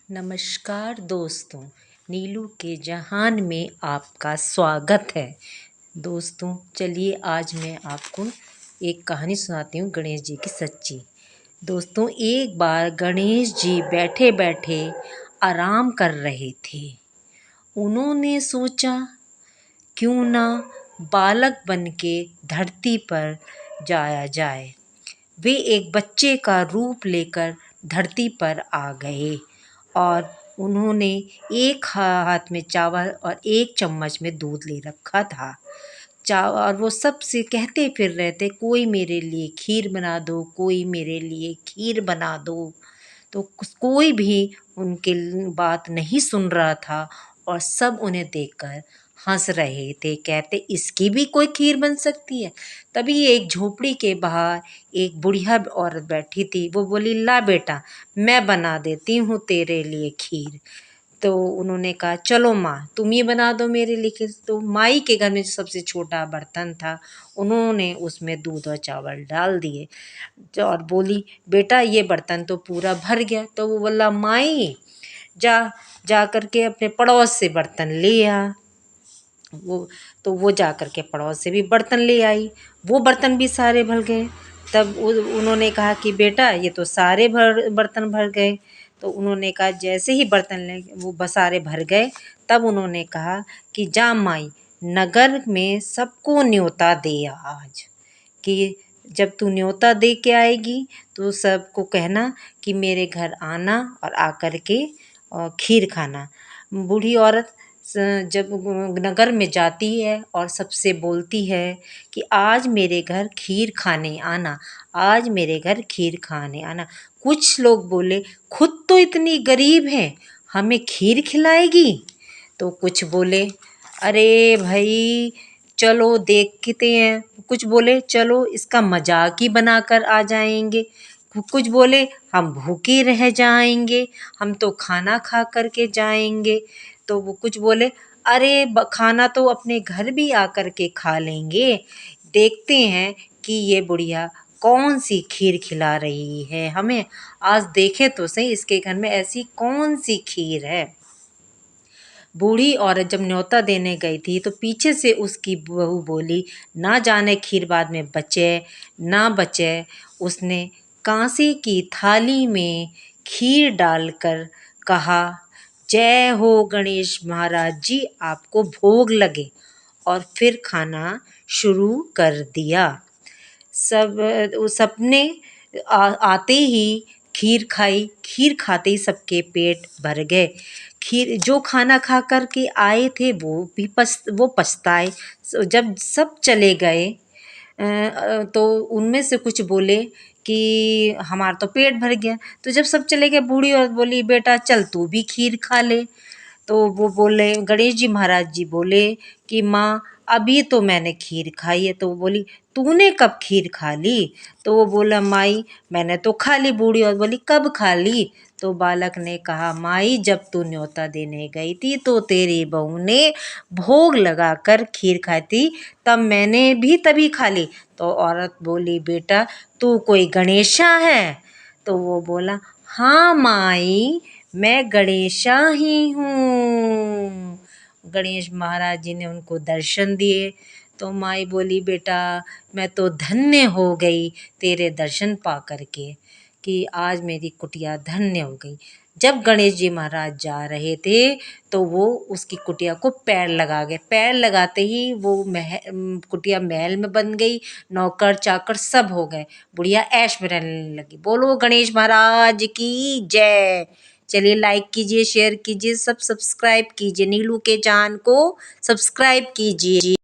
नमस्कार दोस्तों, नीलू के जहान में आपका स्वागत है। दोस्तों चलिए आज मैं आपको एक कहानी सुनाती हूँ, गणेश जी की सच्ची। दोस्तों एक बार गणेश जी बैठे बैठे आराम कर रहे थे। उन्होंने सोचा क्यों ना बालक बन के धरती पर जाया जाए। वे एक बच्चे का रूप लेकर धरती पर आ गए और उन्होंने एक हाथ में चावल और एक चम्मच में दूध ले रखा था। और वो सबसे कहते फिर रहे थे, कोई मेरे लिए खीर बना दो, कोई मेरे लिए खीर बना दो। तो कोई भी उनके बात नहीं सुन रहा था और सब उन्हें देखकर हंस रहे थे। कहते इसकी भी कोई खीर बन सकती है। तभी एक झोपड़ी के बाहर एक बुढ़िया औरत बैठी थी। वो बोली, ला बेटा मैं बना देती हूँ तेरे लिए खीर। तो उन्होंने कहा, चलो माँ तुम ही बना दो मेरे लिए खीर। तो माई के घर में जो सबसे छोटा बर्तन था, उन्होंने उसमें दूध और चावल डाल दिए और बोली, बेटा ये बर्तन तो पूरा भर गया। तो वो बोला, माई जा करके अपने पड़ोस से बर्तन ले आ। वो जा करके पड़ोस से भी बर्तन ले आई। वो बर्तन भी सारे भर गए। तब उन्होंने कहा कि बेटा ये तो सारे बर्तन भर गए। तो उन्होंने कहा, जैसे ही बर्तन ले वो सारे भर गए, तब उन्होंने कहा कि जा माई नगर में सबको न्योता दे आज, कि जब तू न्योता दे के आएगी तो सबको कहना कि मेरे घर आना और आकर के खीर खाना। बूढ़ी औरत जब नगर में जाती है और सबसे बोलती है कि आज मेरे घर खीर खाने आना, आज मेरे घर खीर खाने आना। कुछ लोग बोले, खुद तो इतनी गरीब है हमें खीर खिलाएगी। तो कुछ बोले, अरे भाई चलो देखते हैं। कुछ बोले, चलो इसका मजाक ही बनाकर आ जाएंगे। कुछ बोले, हम भूखे रह जाएंगे, हम तो खाना खा करके जाएंगे। तो वो कुछ बोले, अरे खाना तो अपने घर भी आकर के खा लेंगे। देखते हैं कि ये बुढ़िया कौन सी खीर खिला रही है हमें। आज देखे तो सही इसके घर में ऐसी कौन सी खीर है। बूढ़ी औरत जब न्योता देने गई थी तो पीछे से उसकी बहू बोली, ना जाने खीर बाद में बचे ना बचे। उसने कांसे की थाली में खीर डालकर कहा, जय हो गणेश महाराज जी, आपको भोग लगे। और फिर खाना शुरू कर दिया। सबने आते ही खीर खाई। खीर खाते ही सबके पेट भर गए। खीर जो खाना खा कर के आए थे वो पछताए। जब सब चले गए तो उनमें से कुछ बोले कि हमारा तो पेट भर गया। तो जब सब चले गए, बूढ़ी औरत बोली, बेटा चल तू भी खीर खा ले। तो वो बोले, गणेश जी महाराज जी बोले कि माँ अभी तो मैंने खीर खाई है। तो वो बोली, तूने कब खीर खा ली? तो वो बोला, माई मैंने तो खा ली। बूढ़ी औरत बोली, कब खा ली? तो बालक ने कहा, माई जब तू न्योता देने गई थी तो तेरी बहू ने भोग लगा कर खीर खाई थी, तब मैंने भी तभी खा ली। तो औरत बोली, बेटा तू कोई गणेशा है? तो वो बोला, हाँ माई मैं गणेशा ही हूँ। गणेश महाराज जी ने उनको दर्शन दिए। तो माई बोली, बेटा मैं तो धन्य हो गई तेरे दर्शन पा करके, कि आज मेरी कुटिया धन्य हो गई। जब गणेश जी महाराज जा रहे थे तो वो उसकी कुटिया को पैर लगा गए। पैर लगाते ही वो कुटिया महल में बन गई। नौकर चाकर सब हो गए। बुढ़िया ऐश में रहने लगी। बोलो गणेश महाराज की जय। चलिए लाइक कीजिए, शेयर कीजिए, सब सब्सक्राइब कीजिए, नीलू के जान को सब्सक्राइब कीजिए।